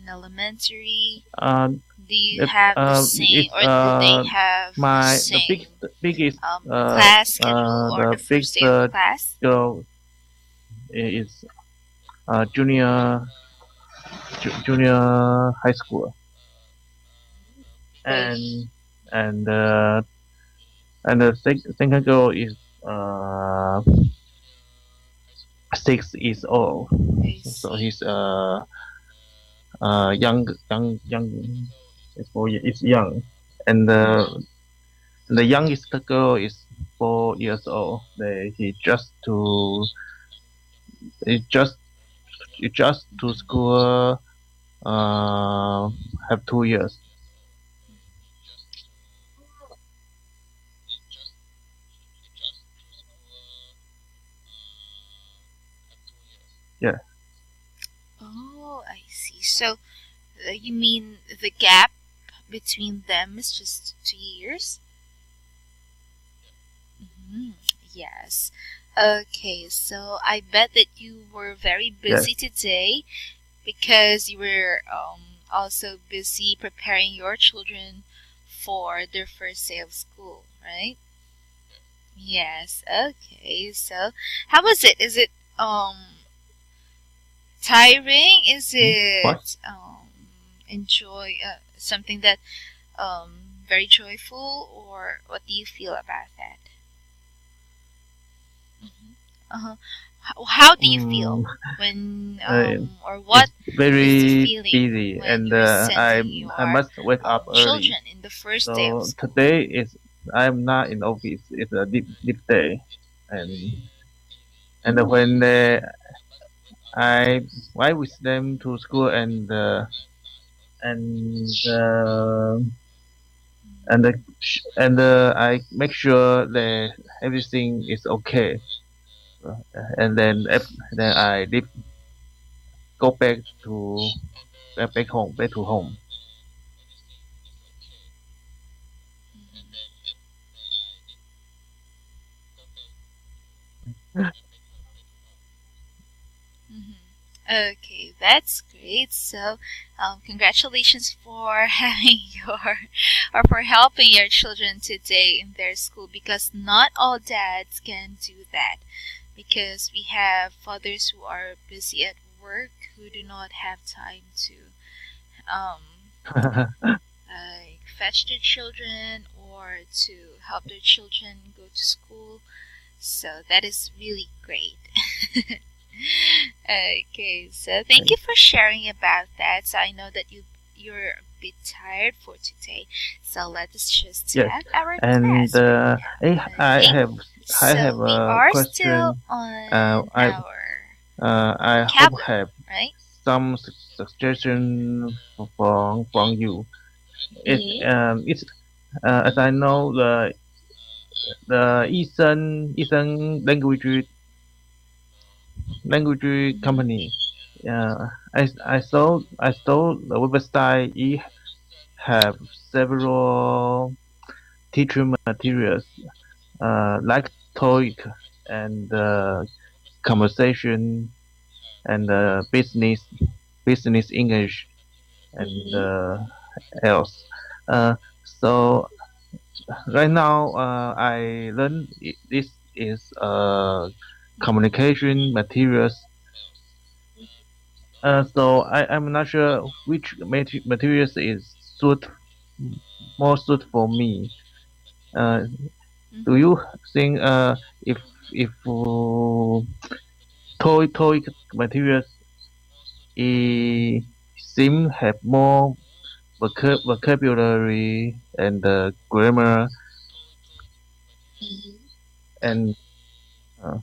in elementary? Um, Do you have the same, it's or do they have the the same biggest class schedule or the the first biggest day of class? girl is junior junior high school, Oh, and and uh, and the second girl is uh 6 years old. I So see. he's young. It's young, and the youngest girl is 4 years old. He just to he just to school have 2 years. Yeah, Oh, I see. So, you mean the gap between them is just 2 years? Mhm. Yes. Okay, so I bet that you were very yes, busy today because you were also busy preparing your children for their first day of school, right? Yes. Okay. So, how was it? Is it tiring? Is what? it enjoy something that very joyful, or what do you feel about that? Hmm. Uh-huh. How do you feel Mm, when uh, or it's what is the very feeling busy, when and you're I sending I your must wake up early. children in the first day of So school? today is I'm not in office. It's a deep day, and when I with them to school, and uh, and I make sure that everything is okay, and then I go back to home. Hmm. Okay, that's great. So, congratulations for having or for helping your children today in their school, because not all dads can do that, because we have fathers who are busy at work who do not have time to um, fetch their children or to help their children go to school. So that is really great. Okay, so thank you for sharing about that. So I know that you're a bit tired for today. So let us just Yes, have our and class right I now. Okay. have So we a are still question. on I our I hope vocabulary, have right? some suggestion from you. It's as I know the Eastern language Mm-hmm. company. I saw the website. It have several teacher materials like TOEIC and conversation and business English and else. Uh, so right now I learn this is communication materials. So I'm not sure which materials is more suit for me. Uh, do Mm-hmm. you think if TOEIC materials seem have more vocabulary and grammar and uh,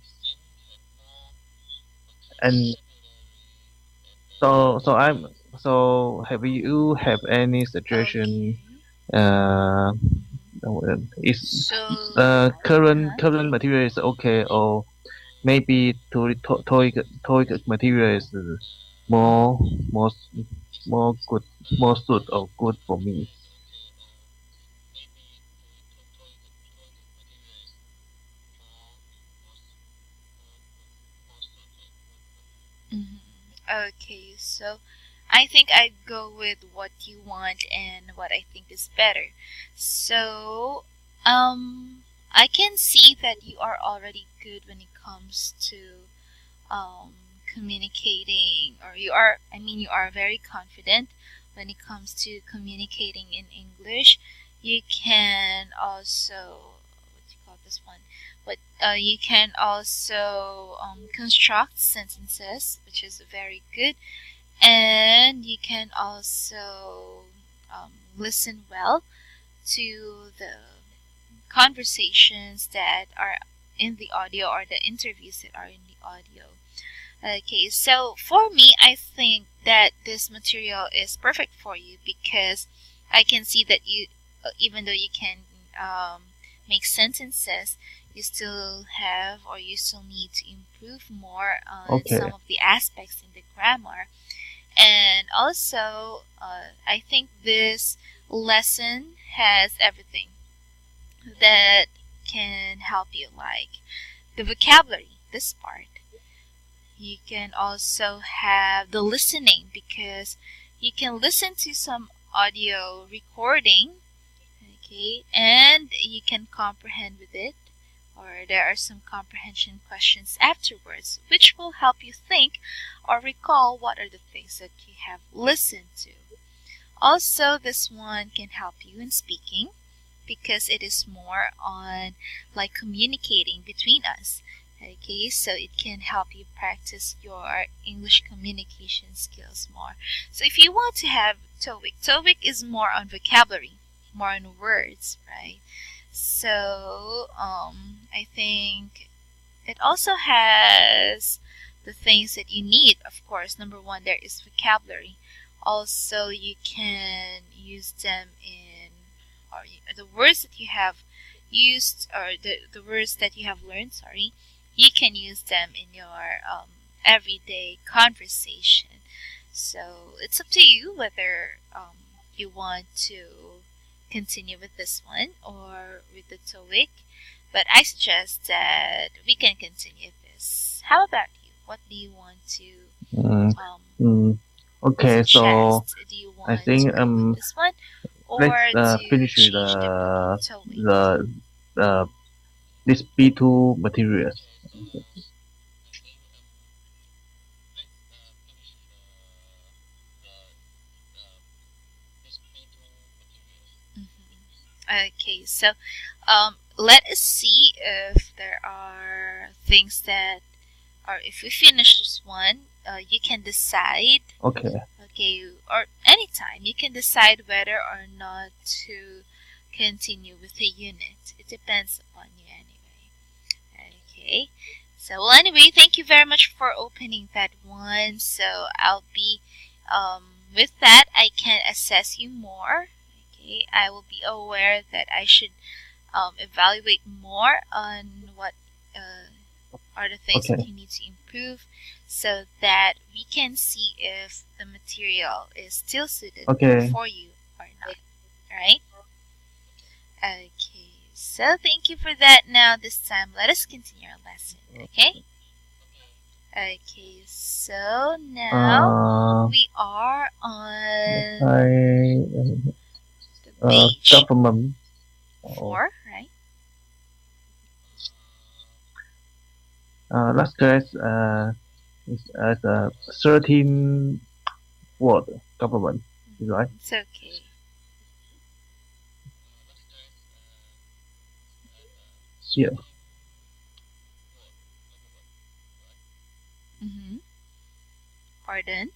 and I'm have you have any suggestion? Okay. Uh, is So, the uh-huh. current material is okay, or maybe TOEIC material is more more more good more suit or good for me? Mhm. Okay, so I think I'd go with what you want and what I think is better. So, I can see that you are already good when it comes to um, communicating, or you are very confident when it comes to communicating in English. You can also, what do you call this one? But you can also construct sentences, which is very good, and you can also listen well to the conversations that are in the audio or the interviews that are in the audio. Okay, so for me, I think that this material is perfect for you because I can see that you, even though you can make sentences, you still have or you still need to improve more on Okay. some of the aspects in the grammar. And also, I think this lesson has everything that can help you, like the vocabulary, this part. You can also have the listening because you can listen to some audio recording, okay, and you can comprehend with it, or there are some comprehension questions afterwards, which will help you think or recall what are the things that you have listened to. Also, this one can help you in speaking because it is more on like communicating between us. Okay, so it can help you practice your English communication skills more. So if you want to have TOEIC is more on vocabulary, more on words, right? So I think it also has the things that you need. Of course, number one, there is vocabulary. Also, you can use them in, or the words that you have used, or the words that you have learned, sorry, you can use them in your everyday conversation. So it's up to you whether you want to continue with this one or with the TOEIC. But I suggest that we can continue this. How about you? What do you want to Okay, so suggest? Do you I want think to go with this one or let's to finish with change the TOEIC? the this B2 materials. Okay, so let us see if there are things that, or if we finish this one, you can decide. Okay. Okay, or anytime you can decide whether or not to continue with the unit. It depends upon you anyway. Okay, so well, anyway, thank you very much for opening that one. So I'll be with that, I can assess you more. Okay, I will be aware that I should evaluate more on what are the things that you need to improve so that we can see if the material is still suited for you or not. Alright? Okay, so thank you for that. Now this time let us continue our lesson. Okay? Okay, so now we are on the page government 4, right? Last class is as a 13 word government, is right? It's okay. Here. Pardon?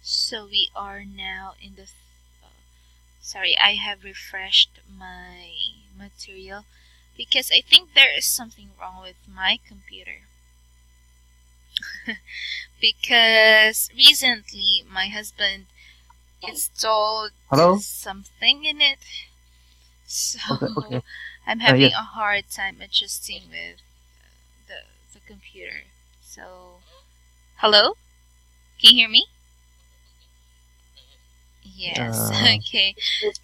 So we are now in the sorry, I have refreshed my material because I think there is something wrong with my computer. Because recently my husband installed something in it, so I'm having a hard time adjusting with the computer. So, hello? Can you hear me? Yes. Okay.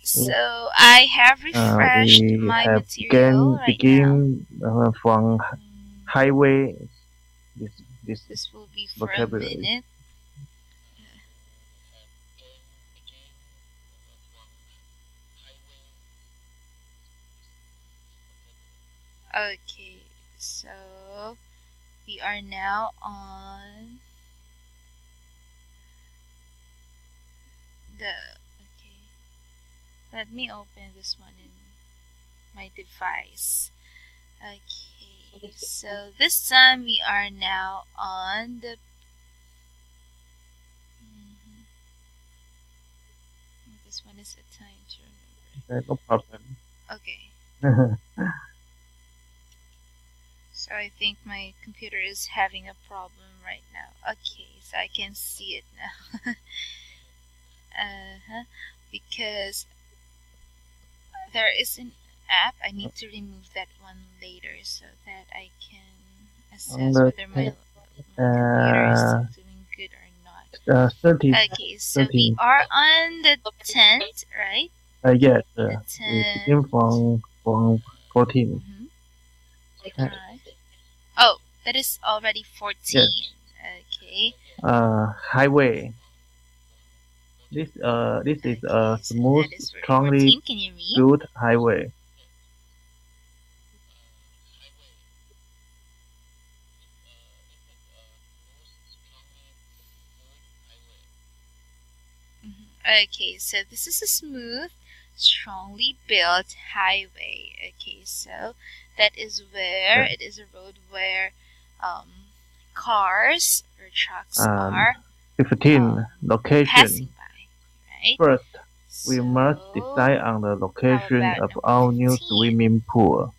So I have refreshed my material right now. From highway. This this This will be for vocabulary. a minute. Okay, so we are now on okay. Let me open this one in my device. Okay, so this time we are now on the this one is a time to remember. No problem. Okay. So I think my computer is having a problem right now. Okay, so I can see it now. Because there is an app. I need to remove that one later so that I can assess whether my computer is still doing good or not. 13. Okay, so we are on the 10th, right? Yes. The We begin from 14. Right. Oh, that is already 14. Yes. Okay. Highway. This is a smooth, strongly built highway. Okay, so this is a smooth, strongly built highway. Okay, so that is where it is a road where cars or trucks are 15. Location. Passing by, right? First, we must decide on the location of our new swimming pool.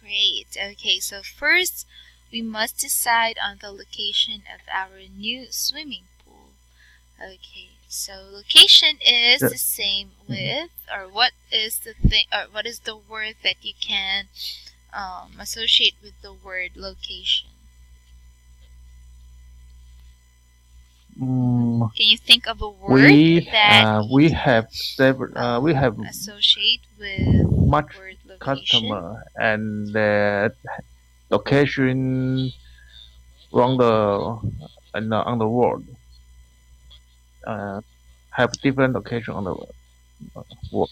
Great. Okay, so first we must decide on the location of our new swimming pool. Okay, so location is the same with, or what is the thing, or what is the word that you can associate with the word location? Can you think of a word that we have several we have associate with much word location? customer and the location on the world have different location on the world.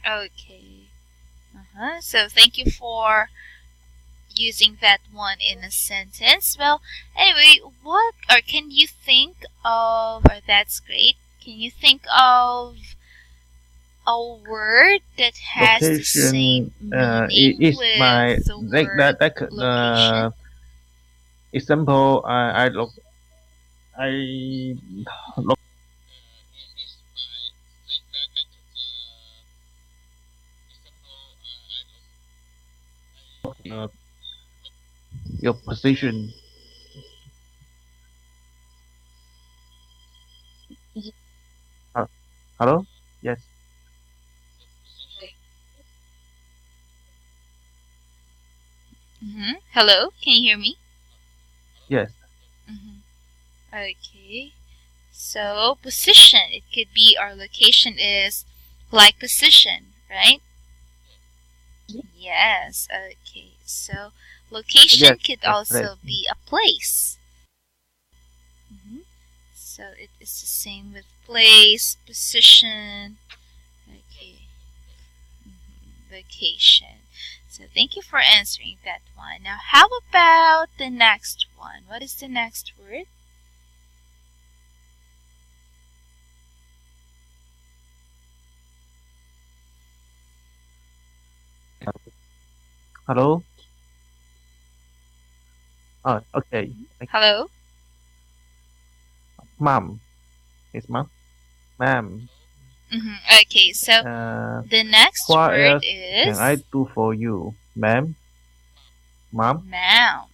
Okay. So thank you for using that one in a sentence. Well, anyway, what or can you think of? Or that's great. Can you think of a word that has location, the same meaning is with my the word location? Example, I look your position. Hello? Yes. Hello, can you hear me? Yes. Okay. So position, it could be our location is like position, right? Yes. Okay. So location could also be a place. So it is the same with place, position. Okay. Location. So thank you for answering that one. Now, how about the next one? What is the next word? Hello? Okay. Hello? Mom. It's mom. Ma'am. Okay, so the next word is... What can I do for you, ma'am? Mom? Ma'am.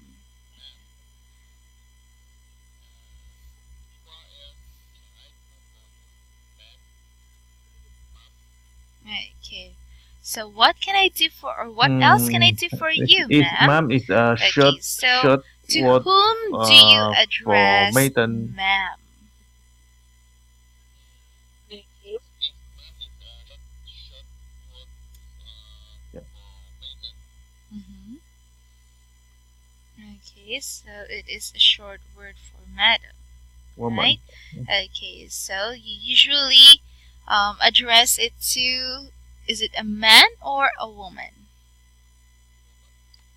Okay. So what can I do for, or what else can I do for you, ma'am? Ma'am is a short Okay, so to word whom do you for address maiden. ma'am? Yeah, Mm-hmm. Okay, so it is a short word for madam, woman. right? Okay, so you usually address it to, is it a man or a woman?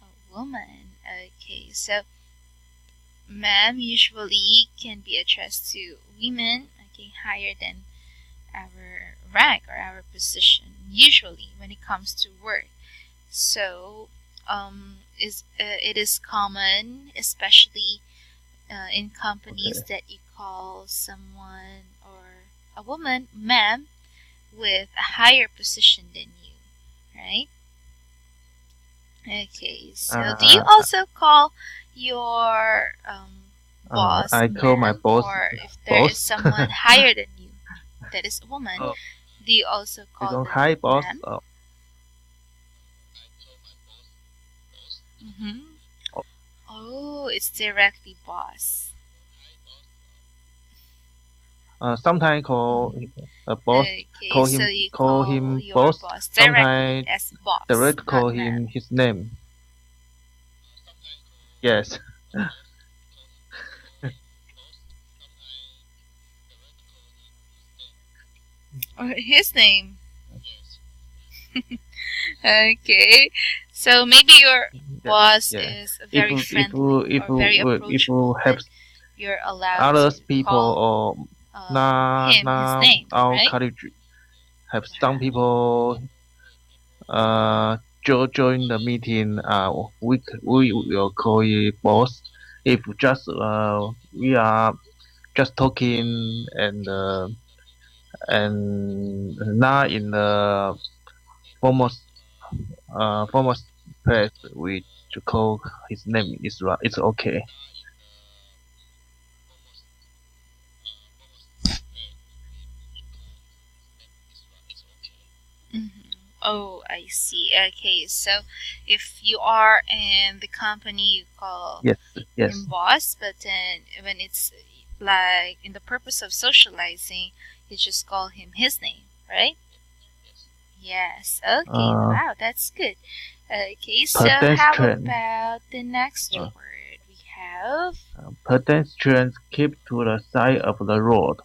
A woman. Okay, so ma'am usually can be addressed to women, okay, higher than our rank or our position, usually when it comes to work. So is it is common, especially in companies, Okay. that you call someone or a woman ma'am with a higher position than you, right? Okay, so do you Uh, also call your boss I call my ma'am, boss or if there is boss. someone higher than you that is a woman, Oh, do you also call because them hi boss. ma'am? Mm-hmm. Oh, Oh, it's directly boss. sometimes call Mm-hmm. a boss. Okay, so you Call call him your boss. boss directly Sometimes as boss, direct not call ma'am. him his name. Yes. Or his name. Okay, so maybe your Yeah. boss Yeah. is If very if friendly if or very if you approachable, have then you're allowed to others people call or him his name, our right? college have some Wow. people join the meeting, we will call it boss. If just we are just talking and not in the formal formal place, we to call his name is right. It's okay. Mhm. Oh, I see. Okay, so if you are in the company, you call Yes, him yes. boss, but then when it's like in the purpose of socializing, you just call him his name, right? Yes. Okay. Uh, Wow, that's good. Okay, so how pedestrian. about the next Uh, word we have? Pedestrians keep to the side of the road.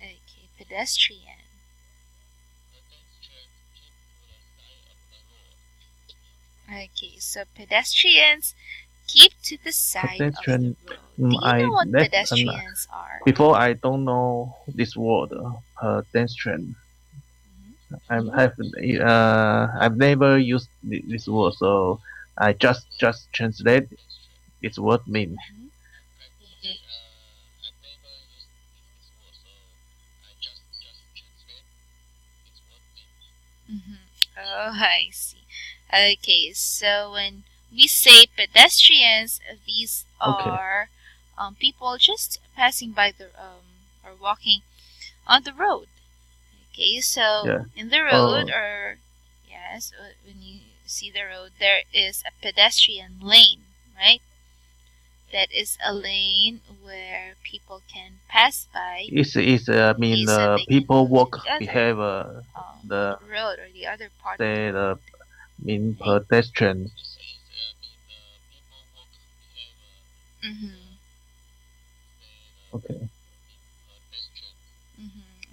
Okay, pedestrian. Okay, so pedestrians keep to the side of the Pedestrian. road. Do you I know what that's pedestrians are? before I don't know this word. Pedestrian. Mhm. I've never used this word, so I just translate its word mean. Mhm. Mhm. Oh, I see. Okay, so when we say pedestrians, these Okay. are people just passing by the or walking on the road. Okay, so Yeah. in the road, Oh, or yes, when you see the road, there is a pedestrian lane, right? That is a lane where people can pass by. it's Okay, mean so they can people go to walk the other behave the road, or the other part of the say road, the mean right? pedestrian. Mm-hmm. Okay.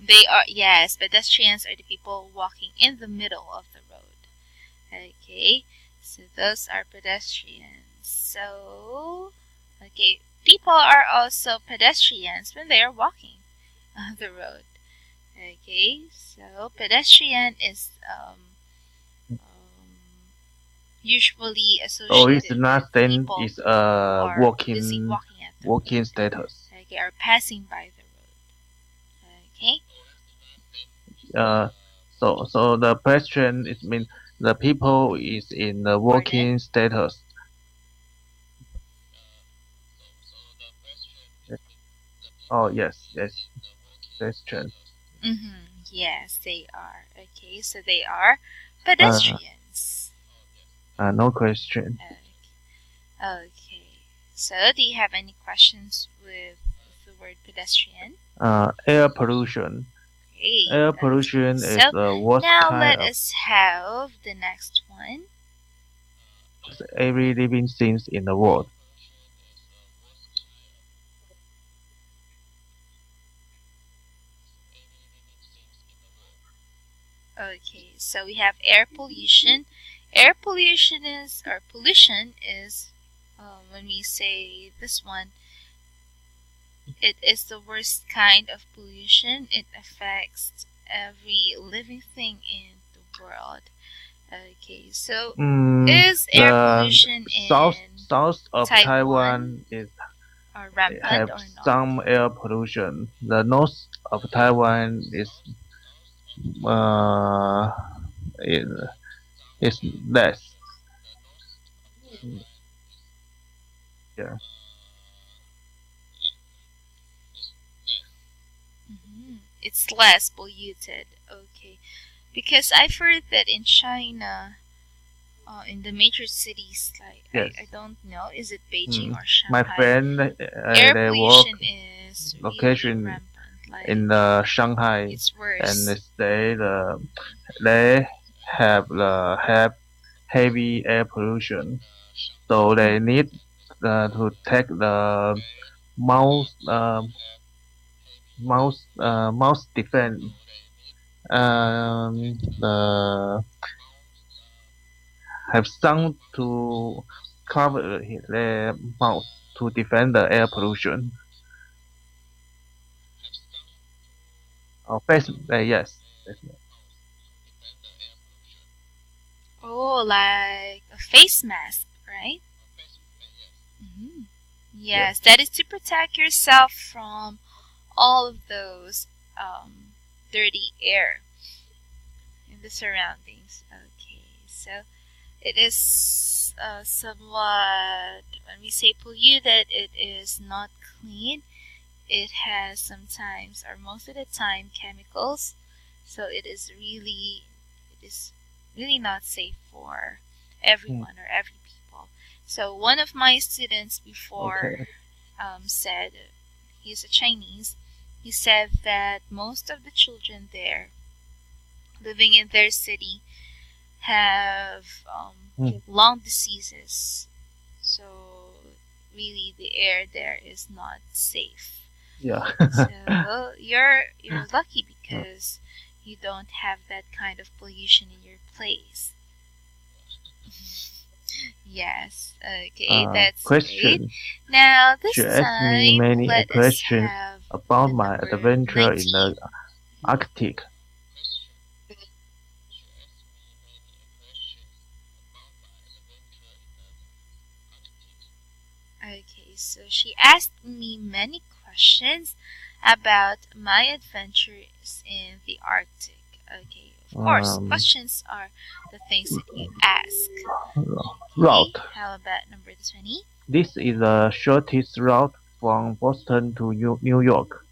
They are, yes, pedestrians are the people walking in the middle of the road. Okay, so those are pedestrians. So, okay, people are also pedestrians when they are walking on the road. Okay, so pedestrian is usually Oh, it's associated with not then people it's who are busy walking at the walking road. status. Okay, are passing by the road. Okay. Uh, so the pedestrian is mean the people is in the Pardon? walking status. Oh yes, yes, pedestrian. Mm-hmm. Yes, they are. Okay, so they are pedestrians. No question. Okay. So, do you have any questions with the word pedestrian? Air pollution. Great. Air pollution Okay. is So, the worst now kind let of us have the next one. every living thing in the world. Okay, so we have air pollution. Air pollution is, or pollution is, when we say this one, it is the worst kind of pollution. It affects every living thing in the world. Okay, so is air pollution south of Taiwan is rampant have or not? some air pollution. The north of Taiwan is is less. Yeah. It's less polluted. Okay, because I've heard that in China, in the major cities, like Yes. I don't know, is it Beijing or Shanghai? My friend, air they pollution work is location really rampant. Like, in Shanghai, it's worse. and they have heavy air pollution, so they need to take the mouse defense. Have some to cover their mouth to defend the air pollution. Face, yes. Oh, like a face mask, right? Yes, that is to protect yourself from all of those dirty air in the surroundings. Okay, so it is somewhat, when we say polluted, it is not clean. It has sometimes, or most of the time, chemicals. So it is really not safe for everyone or every people. So one of my students before said, he's a Chinese, he said that most of the children there living in their city have lung diseases. So really the air there is not safe. Yeah. So you're lucky because you don't have that kind of pollution in your place. Yes. Okay, that's question. great. Now this She time, asked me many let questions us have about the my number adventure 19. in the Arctic. Okay, so she asked me many questions about my adventures in the Arctic. Okay, of course, questions are the things that you ask. Route. Okay, how about number 20? This is the shortest route from Boston to New York.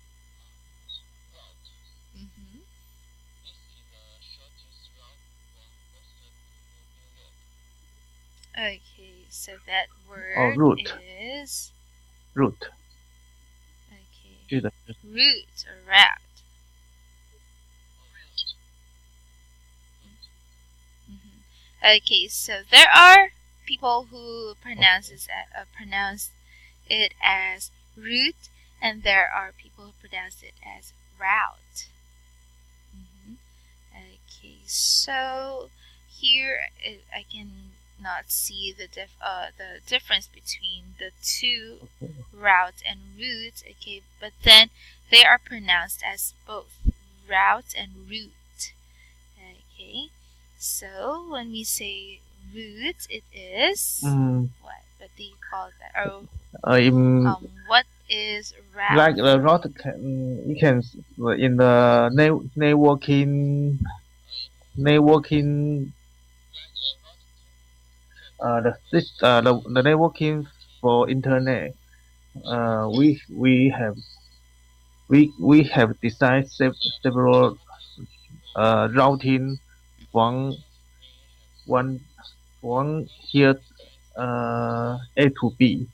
Okay, so that word route. is route. Okay, route or route. Okay, so there are people who pronounce it as route, and there are people who pronounce it as route. Okay, so here I can not see the difference between the two, route and route. Okay, but then they are pronounced as both route and route. Okay, so when we say route, it is what? What do you call that? Or what is route? Like the route, you can in the networking. The networking for internet. We have designed several routing from one here A to B.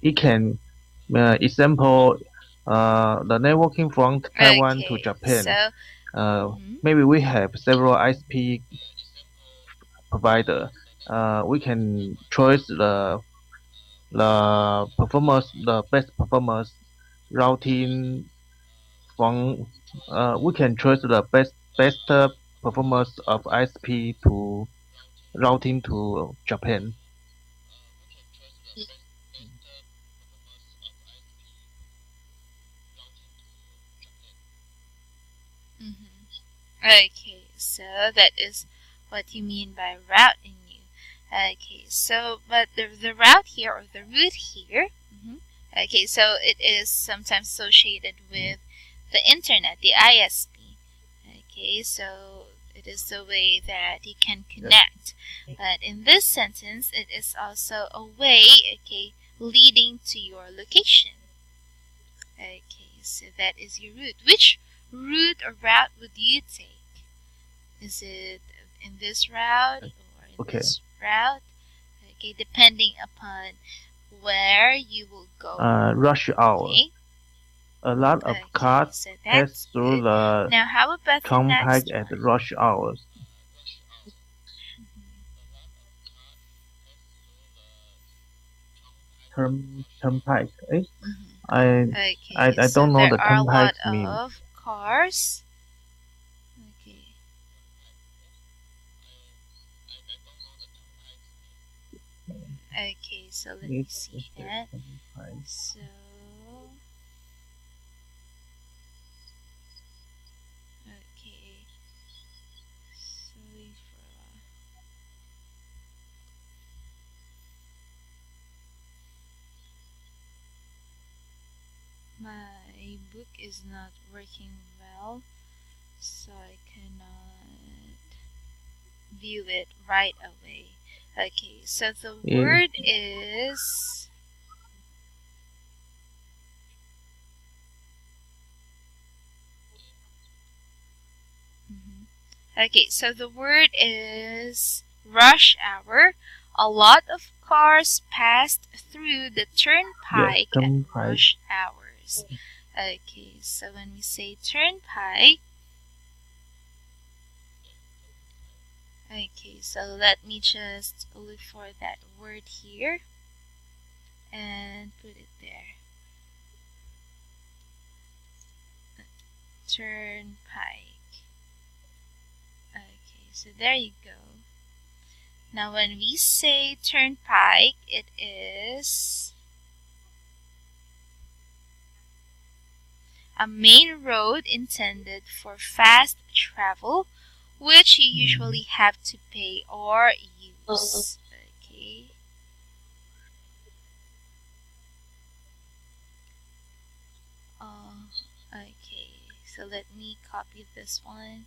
It can example the networking from Taiwan to Okay, Japan. so Maybe we have several ISP provider. We can choose the best performance routing from. We can choose the best performance of ISP to routing to Japan. okay, so that is what you mean by routing you. Okay, so but the route here or the route here. Okay, so it is sometimes associated with the internet, the ISP. Okay, so it is the way that you can connect. But in this sentence, it is also a way, okay, leading to your location. Okay, so that is your route. Which route or route would you take? Is it in this route or in this route? Okay, depending upon where you will go. Rush hour. Okay. A lot of cars pass through the now, how about the turnpike next at one? rush hours. Turnpike. Okay, I so don't know there the are a lot turnpike mean. of cars. Okay. Okay, so let me see that. So okay. Sorry for my book is not working well, so I cannot view it right away. Okay, so the word is okay, so the word is rush hour. A lot of cars passed through the turnpike at rush hours. Okay, so when we say turnpike, okay, so let me just look for that word here and put it there. Turnpike. Okay, so there you go. Now when we say turnpike, it is a main road intended for fast travel, which you usually have to pay or use. Okay. Okay, so let me copy this one.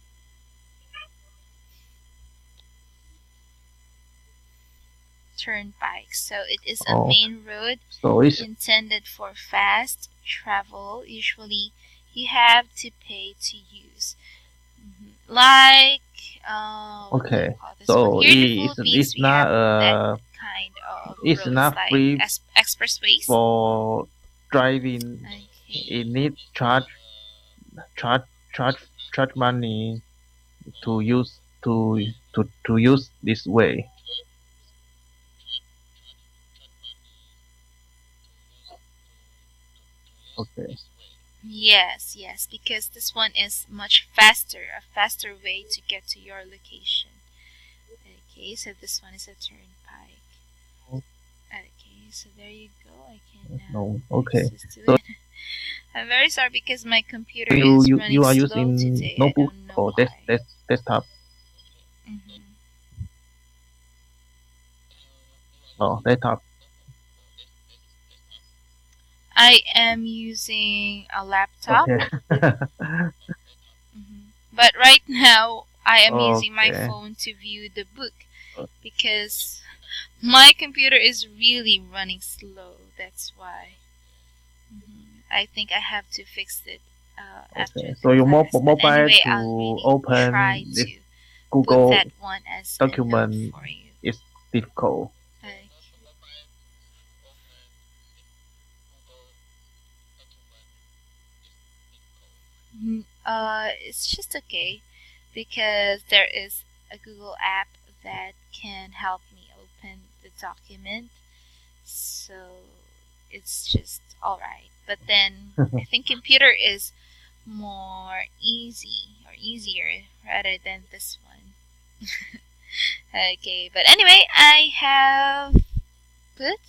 Turnpike. So it is a main road intended for fast travel. Usually you have to pay to use. Like okay, so it's not that kind of it's roads, not free like expressways for driving. Okay. It needs charge money to use this way. Okay. Yes, because this one is much faster, a faster way to get to your location. Okay, so this one is a turnpike. Okay, so there you go. I can now access to it. I'm very sorry because my computer is running you are slow using today. notebook I don't know or why. desktop? Oh, desktop. I am using a laptop. Okay. But right now, I am using my phone to view the book because my computer is really running slow. That's why. I think I have to fix it after Okay. the So your class. But mobile anyway, to I'll really open try this to put Google that one as a note document for you. is difficult. Okay. It's just okay because there is a Google app that can help me open the document, so it's just alright. But then I think computer is more easier rather than this one. Okay, but anyway, I have put.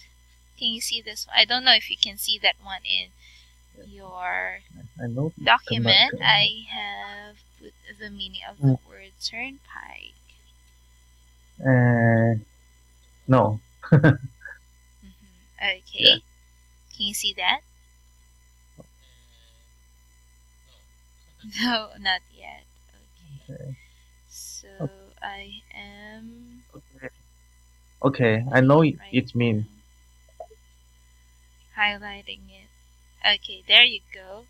Can you see this one? I don't know if you can see that one in your I know document. I have put the meaning of the word turnpike. No. Okay. Yeah. Can you see that? No, not yet. Okay. So I am. Okay. I know it means. Highlighting it. Okay, there you go.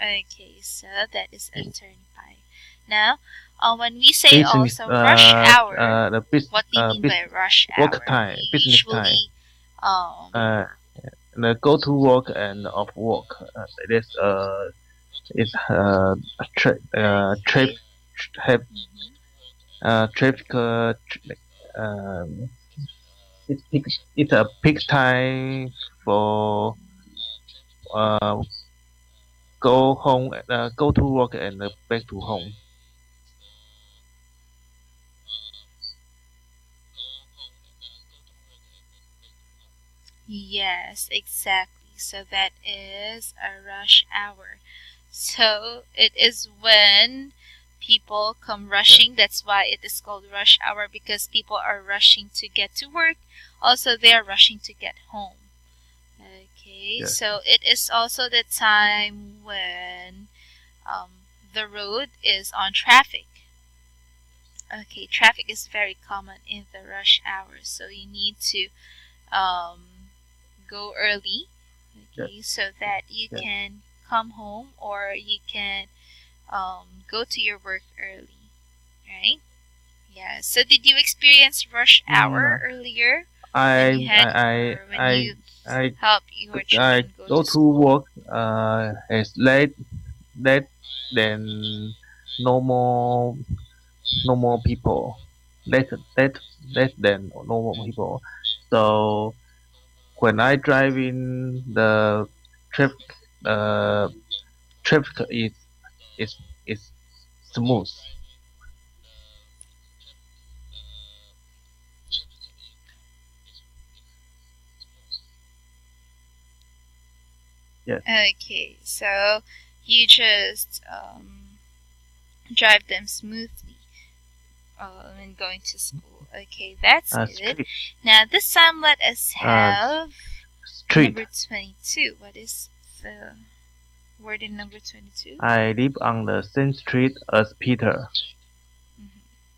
Okay, so that is a turnpike. Now, when we say Business, also rush hour, what do you mean by rush hour? Work time, business time. The go to work and off work. It is traffic. It's a peak time for go home, go to work and back to home. Yes, exactly. So that is a rush hour. So it is when people come rushing. That's why it is called rush hour, because people are rushing to get to work. Also, they are rushing to get home. Okay, so it is also the time when the road is on traffic. Okay, traffic is very common in the rush hour, so you need to go early, okay, so that you can come home or you can go to your work early, right? Yeah. So did you experience rush hour earlier when you help your children go to work as late than normal people, less than normal people. So when I drive in, the traffic traffic is smooth. Yes. Okay, so you just drive them smoothly when going to school. Okay, that's good. Now this time let us have number 22. What is the word in number 22? I live on the same street as Peter.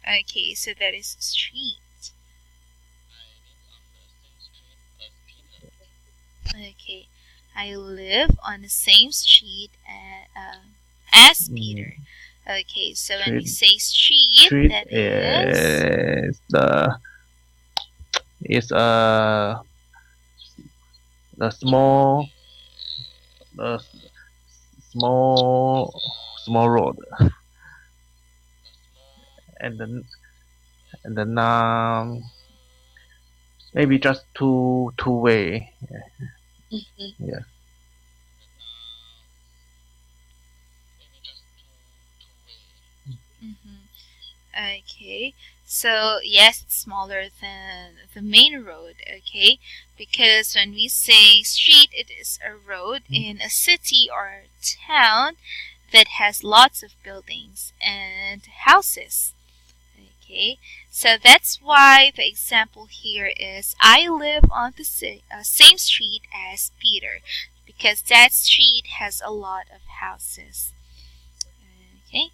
Okay, so that is street. Okay, I live on the same street as Peter. Okay, so when we say street, that is the small road, and then maybe just two way. Yeah. Okay, so yes, it's smaller than the main road, okay? Because when we say street, it is a road in a city or town that has lots of buildings and houses. Okay, so that's why the example here is I live on the same street as Peter, because that street has a lot of houses. Okay,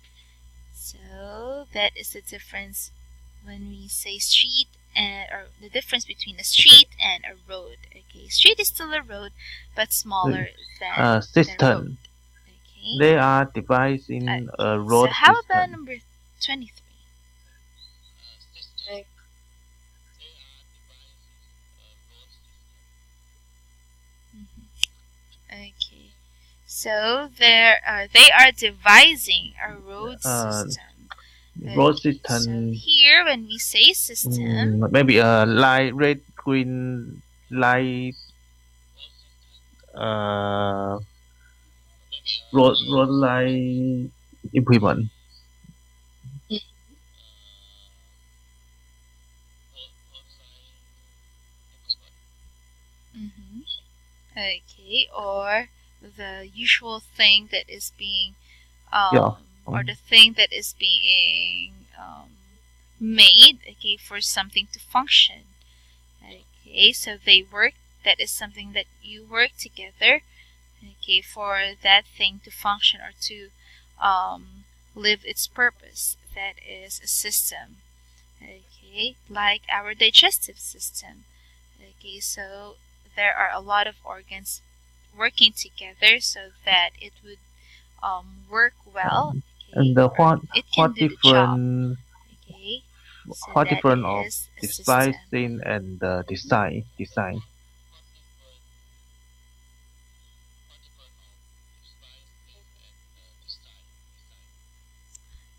so that is the difference when we say street or the difference between a street and a road. Okay, street is still a road, but smaller than the road. System. Okay. They are devising a Okay. So road how about system. number 23? Okay. So they are devising a road system. Road Okay. So system. here, when we say system, Maybe a light, red, green, light. Road light implement. mhm. Okay, or the usual thing that is being Yeah. or the thing that is being made, okay, for something to function. Okay, so they work. That is something that you work together, okay, for that thing to function or to live its purpose. That is a system. Okay, like our digestive system. Okay, so there are a lot of organs working together so that it would work well. Okay, And the or it can do the job. different Okay, so what that different of is a system. devising and design.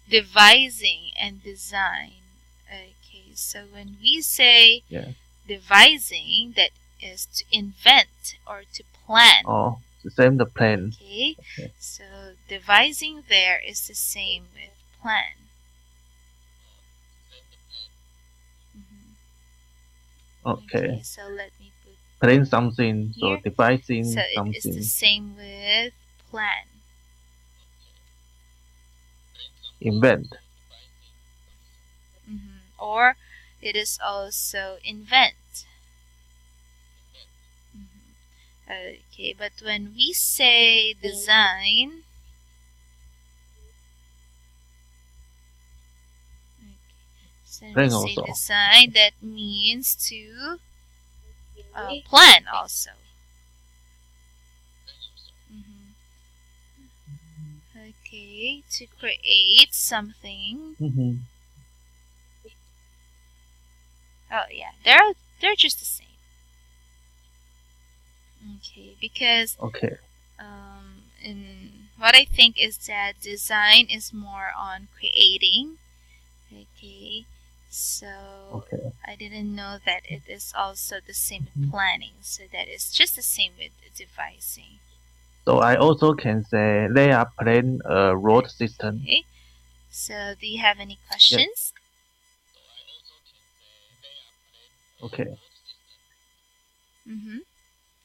Devising and design. Okay, so when we say Yeah. devising, that is to invent or to plan. Oh, the same the plan. Okay, Okay. so devising there is the same with plan. Okay. So let me put Plan something, so here. devising So it is the something. same with plan. Invent. Or it is also invent. Okay, but when we say design, so when we Plan say also. design, that means to plan also. Okay, to create something. Oh yeah, they're just the same. Okay, because in what I think is that design is more on creating. Okay, so I didn't know that it is also the same with planning. So that is just the same with devising. So I also can say they are plan a road system. Okay. So do you have any questions? Okay.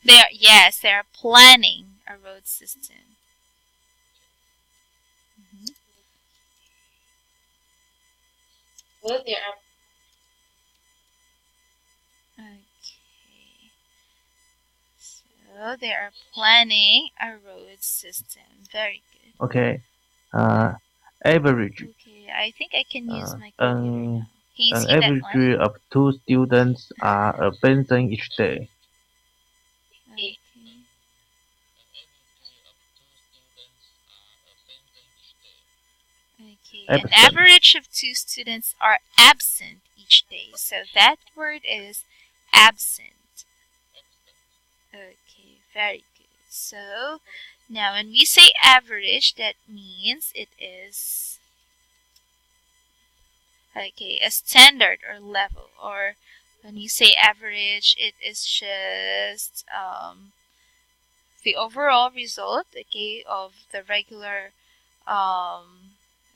They are planning a road system. Well, there are. Okay. So they are planning a road system. Very good. Okay. Average. Okay, I think I can use my computer now. Can you An see that one? average of 2 students are advancing each day. Okay. Okay, an average of 2 students are absent each day. So that word is absent. Okay, very good. So now when we say average, that means it is okay, a standard or level. Or when you say average, it is just the overall result, okay, of the regular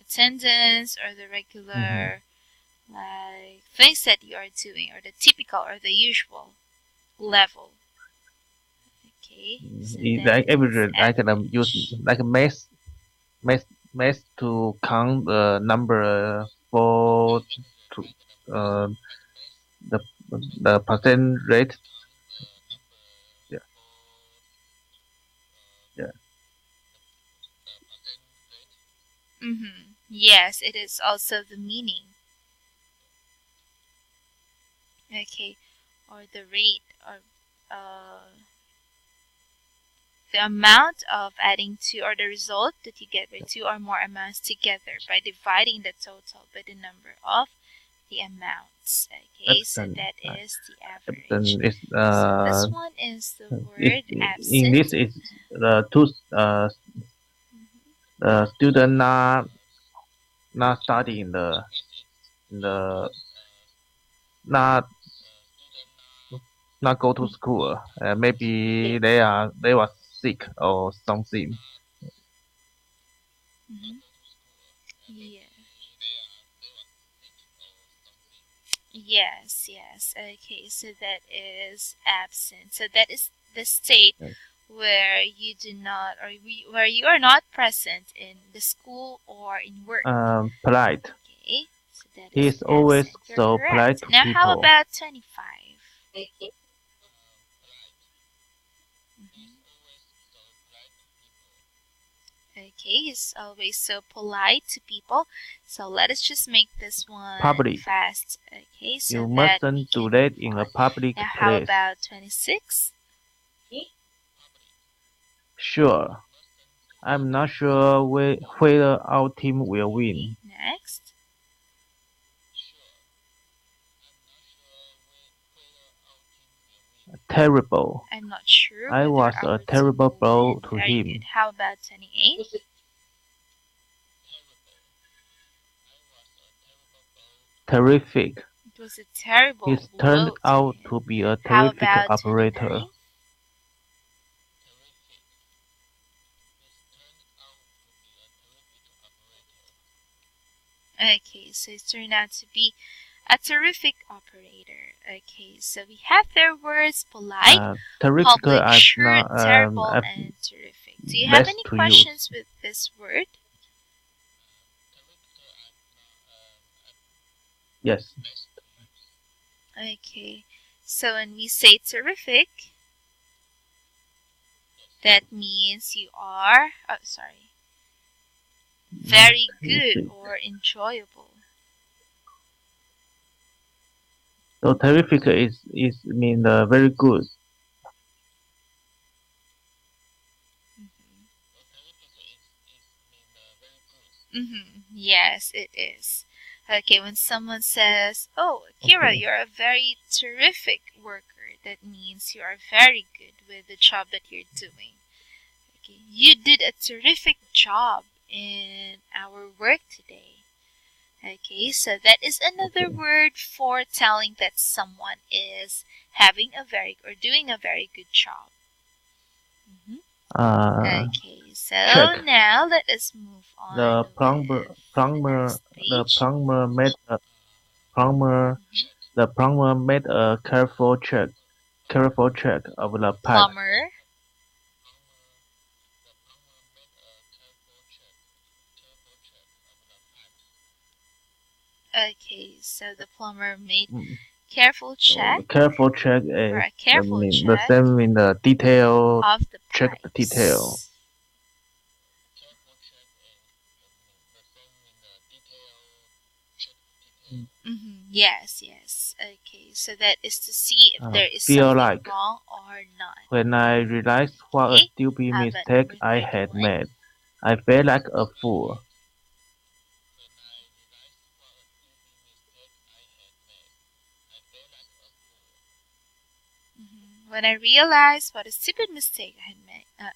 attendance or the regular like things that you are doing, or the typical or the usual level. Okay, so Like average, I can use like a math to count the number for to, the percent rate. Yeah. Yeah. Yes, it is also the meaning. Okay, or the rate, or the amount of adding two, or the result that you get by two or more amounts together by dividing the total by the number of the amounts. Okay, so Absent. that is the average. Absent is So this one is the word absent. English is the two student not studying the not go to school. Maybe they were sick or something. Yeah. Yes, yes. Okay, so that is absent. So that is the state where you do not, or where you are not present in the school or in work. Polite. Okay, so that is He's always You're so correct. polite to now, people. how about 25? Okay, he's always so polite to people. So let us just make this one Public. fast. Okay, so You that mustn't do that in a public now, place. how about 26? Sure. I'm not sure whether our team will win. Okay, next. Terrible. I'm not sure. I was a terrible blow to Very him. good. How about 28? Terrific. It was a terrible He's turned out to be a terrific about operator. 29? Okay, so it turned out to be a terrific operator. Okay, so we have their words: polite, terrific, public, sure, terrible, and terrific. Do you have any questions with this word? Yes. Okay, so when we say terrific, that means you are, very good or enjoyable. So terrific is mean very good. Yes, it is. Okay, when someone says, "Oh, Akira, Okay. you're a very terrific worker," that means you are very good with the job that you're doing. Okay, you did a terrific job in our work today. Okay, so that is another word for telling that someone is having a very or doing a very good job. Okay, so check. now let us move on. The plumber made a careful check of the pipe. Plumber. Okay, so the plumber made careful check. Careful check is the same in the detail of the check the detail. Yes, yes. Okay, so that is to see if there is something wrong or not. When I realized what a stupid mistake I had made, I felt like a fool. When I realized what a stupid mistake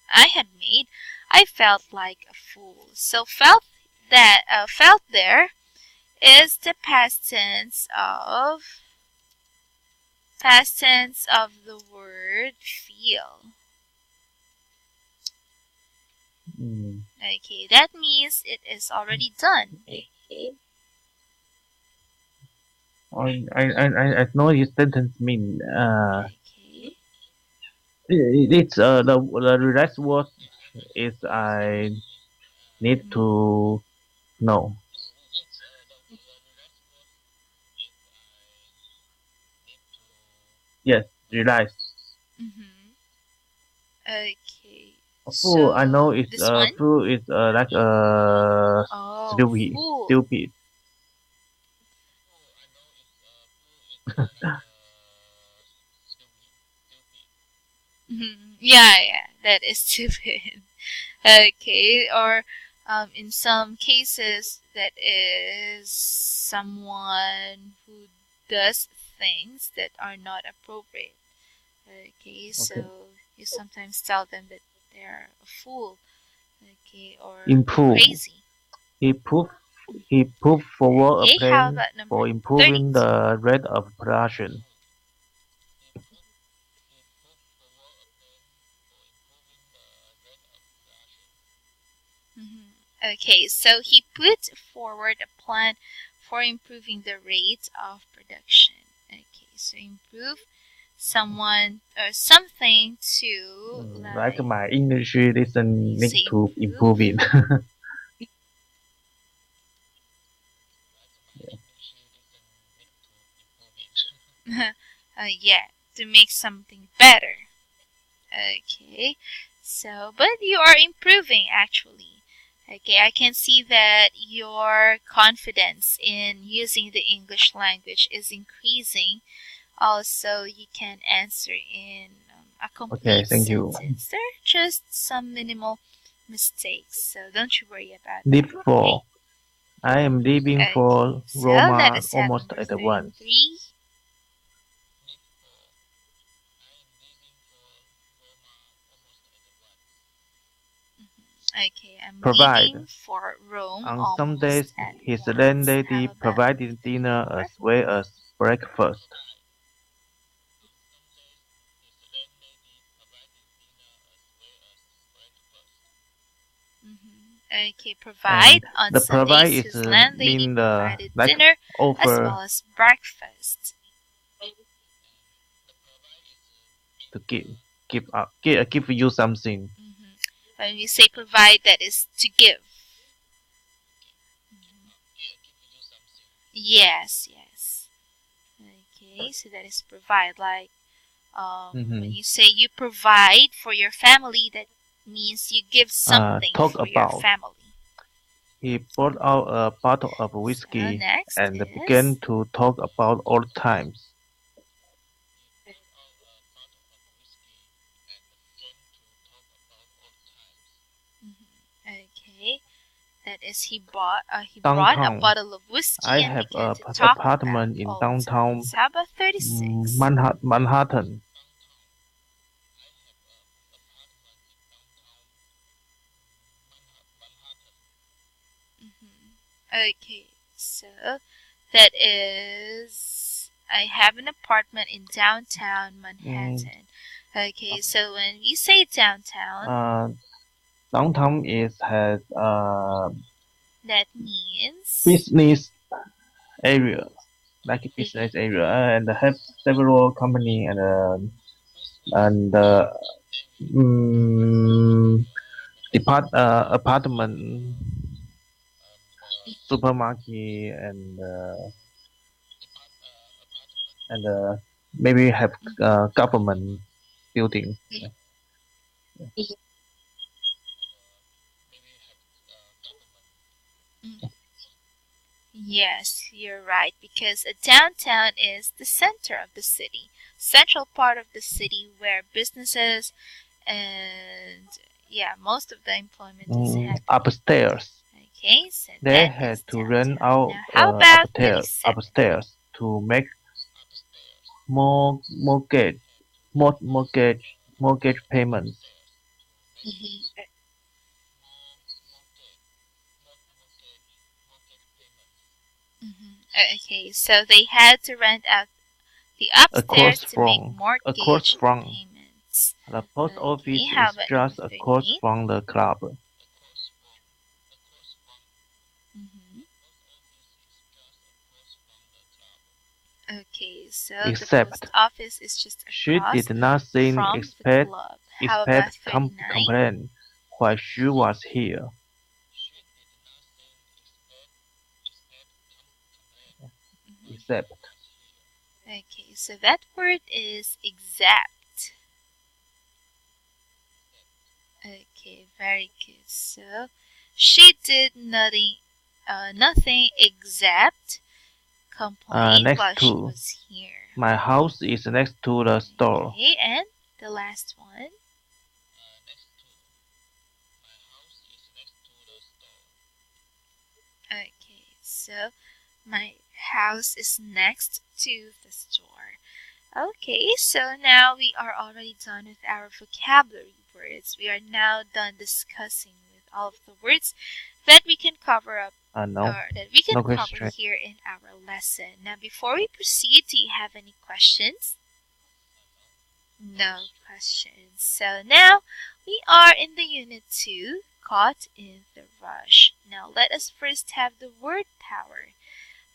I had made, I felt like a fool. So felt there is the past tense of the word feel. Okay, that means it is already done. I know his sentence mean it's the relaxed word is I need to know. Yes, relax. Okay. Fool, I know it's fool is like stupid. Yeah, that is stupid. Okay, or in some cases, that is someone who does things that are not appropriate. Okay, so you sometimes tell them that they're a fool, okay, or Improve. crazy. He put forward a Okay, how plan about number for improving 32? the rate of production. Okay, so he put forward a plan for improving the rate of production. Okay, so improve someone or something to Like my English listening need say to improve. improve it. Yeah, to make something better. Okay, so but you are improving actually. Okay, I can see that your confidence in using the English language is increasing. Also, you can answer in a complete Thank you. sentence. There are just some minimal mistakes, so don't you worry about Leave that. 4. Okay? I am leaving for So let Roma us have almost number at once. 33. Okay, I'm leaving for Rome On some days, almost at his once. landlady How about provided dinner 34? as well as breakfast. Okay, provide. On The provide Sundays, is his landlady mean provided like dinner as offer well as breakfast. to give you something. When we say provide, that is to give. Yes, yes. Okay, so that is provide. Like when you say you provide for your family, that means you give something Talk for your about. family. He brought out a bottle of So whiskey next and is began to talk about old times. okay. That is he brought a Downtown. bottle of whiskey I and have began a to talk about apartment in old downtown times. How about 36? Manhattan. Okay, so that is I have an apartment in downtown Manhattan. Okay, so when we say downtown, Downtown has that means business area, like a business area, and have several company and apartment, supermarket, and maybe have government building. yes, you're right, because a downtown is the center of the city, central part of the city where businesses and most of the employment is happening. Upstairs. Okay, so They that had is to downtown. rent out Now, how about 37? upstairs to make more mortgage payments. Okay, so they had to rent out the upstairs to make mortgage payments. The post office How is about just number across 38? from the club. Okay, so the Except post office is just she across did nothing from the club. How about 39? complain while she was here. Except. Okay, so that word is exact. Okay, very good. So she did nothing except complain Next while she to was here. my house is next to the store. Okay, and The last one. Okay, so my house is next to the store. Okay, so now we are already done with our vocabulary words. We are now done discussing with all of the words that we can cover up No. or that we can No cover question. here in our lesson. Now, before we proceed, do you have any questions? No questions. So now we are in the unit 2, caught in the rush. Now let us first have the word power.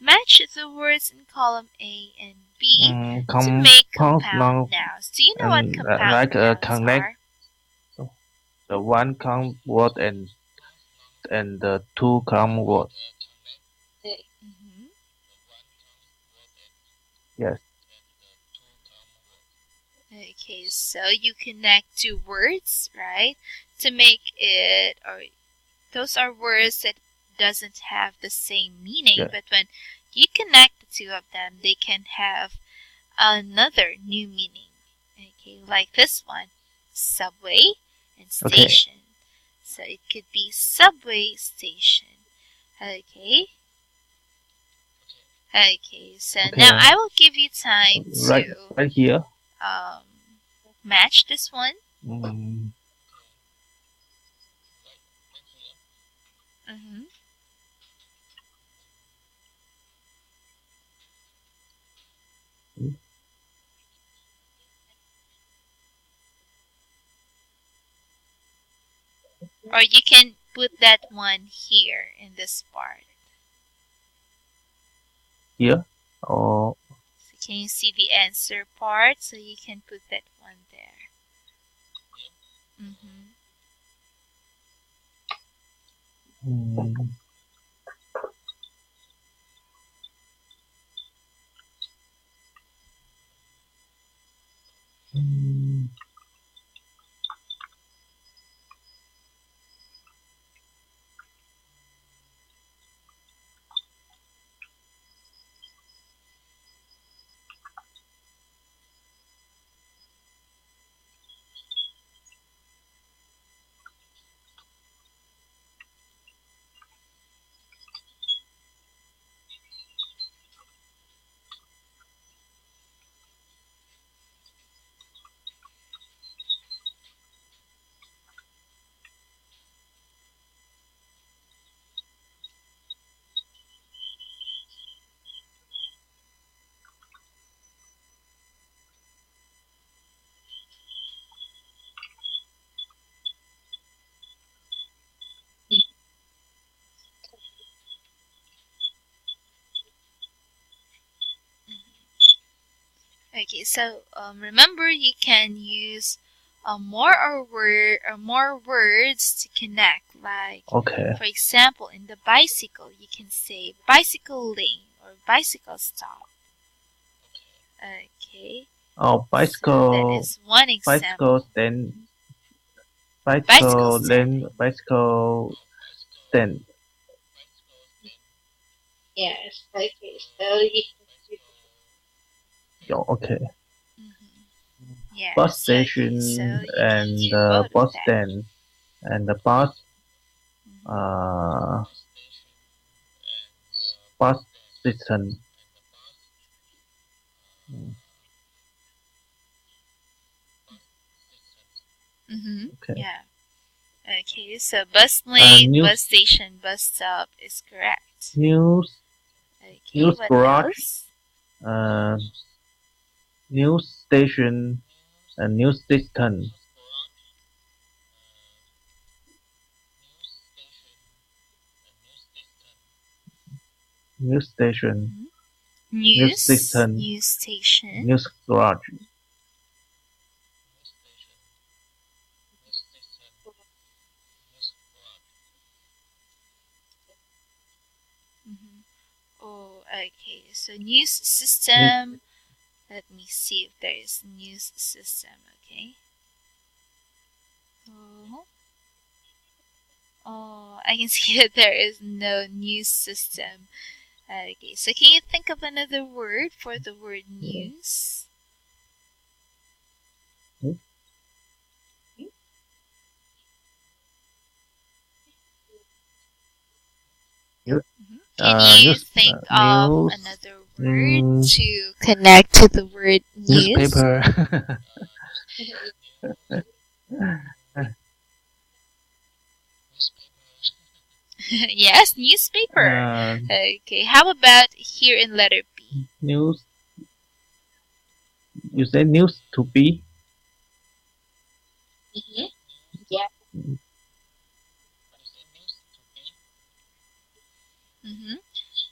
Match the words in column A and B to make compound nouns. Do you know what compound nouns are? The one compound word and the two compound words. Yes. Okay, so you connect two words, right? To make it, or those are words that doesn't have the same meaning, Yes. but when you connect the two of them, they can have another new meaning. Okay, like this one, subway and station. Okay. So it could be subway station. Okay. Okay, so now I will give you time to right here. Match this one. Or you can put that one here in this part. Here? Or so can you see the answer part? So you can put that one there. Okay, so remember you can use more words to connect. Like, for example, in the bicycle, you can say bicycle lane or bicycle stop. Okay. Oh, bicycle. So that is one example. Bicycle stand. Yes. Okay. So you Okay. Yes, Bus station and the bus stand and the bus bus station. Okay. Yeah. Okay, so bus lane, bus station, bus stop is correct. News. Okay, news what garage. else? News station and news station. News station. News station. News station. News garage. Oh, okay. So news system. Let me see if there is news system. Okay. Oh, I can see that there is no news system. Okay, so can you think of another word for the word news? Can you news, think of news, another word to connect to the word news? newspaper. Yes, newspaper. Okay, how about here in letter B? News. You say news to be? Yeah.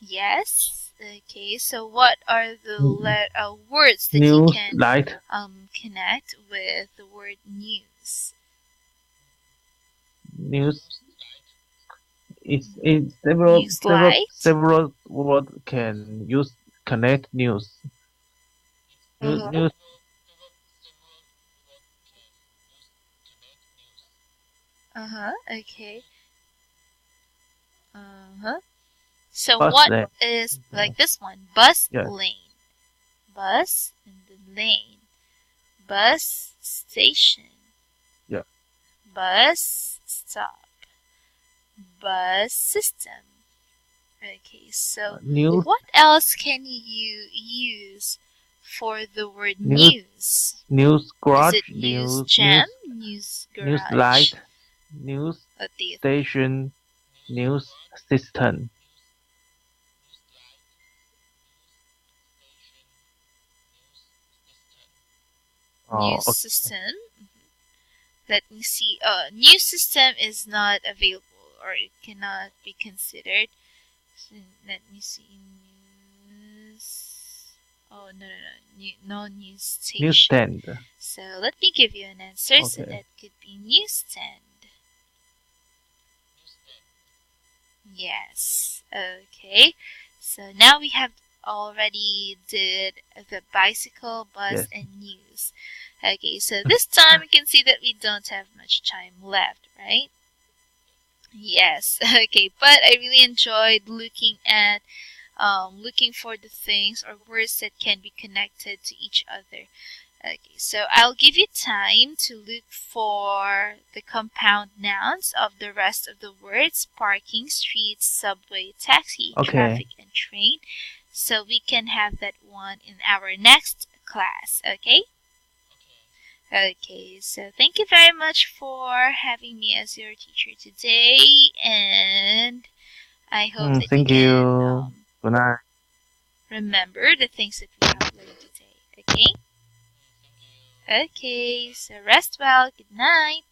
Yes. Okay, so what are the words that you News can light. connect with the word news? News. It's News light. several words can use connect news. News. Okay. So Bus what lane. is like this one? Bus Yes. lane. Bus and the lane. Bus station. Yeah. Bus stop. Bus system. Okay, so News. what else can you use for the word news? News garage. Is it news jam? News garage? News light. News What do you think? station. News system. News Okay. system. Let me see. News system is not available or it cannot be considered. So let me see. News. Oh no. No news station. Newsstand. So let me give you an answer. So Okay. that could be newsstand. Yes. Okay. So now we have already did the bicycle, bus, Yes. and news. Okay, so this time we can see that we don't have much time left, right? Yes. Okay, but I really enjoyed looking at looking for the things or words that can be connected to each other. Okay, so I'll give you time to look for the compound nouns of the rest of the words: parking, street, subway, taxi, Okay. traffic, and train. So we can have that one in our next class, okay? Okay, so thank you very much for having me as your teacher today, and I hope that Thank you you. can Good night. remember the things that we have learned today, okay? Okay, so rest well. Good night.